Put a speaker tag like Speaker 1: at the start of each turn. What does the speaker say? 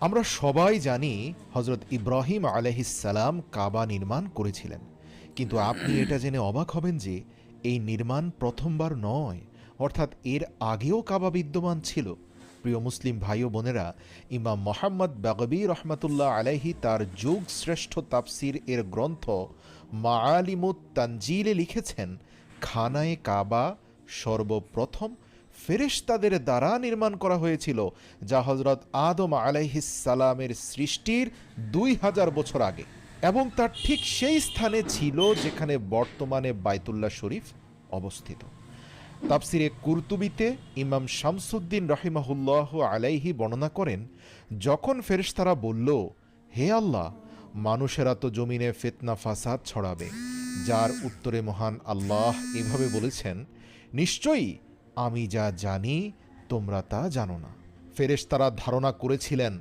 Speaker 1: আমরা সবাই জানি হজরত ইব্রাহিম আলাইহিসসালাম কাবা নির্মাণ করেছিলেন, কিন্তু আপনি এটা জেনে অবাক হবেন যে এই নির্মাণ প্রথমবার নয়, অর্থাৎ এর আগেও কাবা বিদ্যমান ছিল। প্রিয় মুসলিম ভাই ও বোনেরা, ইমাম মোহাম্মদ বাগবী রহমাতুল্লাহ আলাইহি তার যুগ শ্রেষ্ঠ তাফসির এর গ্রন্থ মাআলিমুত তানজিলে লিখেছেন, খানায়ে কাবা সর্বপ্রথম ফেরেশতাদের দ্বারা নির্মাণ করা হয়েছিল, যা হজরত আদম আলাইহিসসালামের সৃষ্টির ২০০০ বছর আগে, এবং তার ঠিক সেই স্থানে ছিল যেখানে বর্তমানে বাইতুল্লাহ শরীফ অবস্থিত। তাফসিরে কুরতুবিতে ইমাম শামসুদ্দিন রাহিমাহুল্লাহ আলাইহি বর্ণনা করেন, যখন ফেরেশতারা বলল, হে আল্লাহ, মানুষেরা তো জমিনে ফিতনা ফাসাদ ছড়াবে, যার উত্তরে মহান আল্লাহ এভাবে বলেছেন, নিশ্চয়ই আমি যা জানি তোমরা তা জানো না। ফেরেশতারা ধারণা করেছিলেন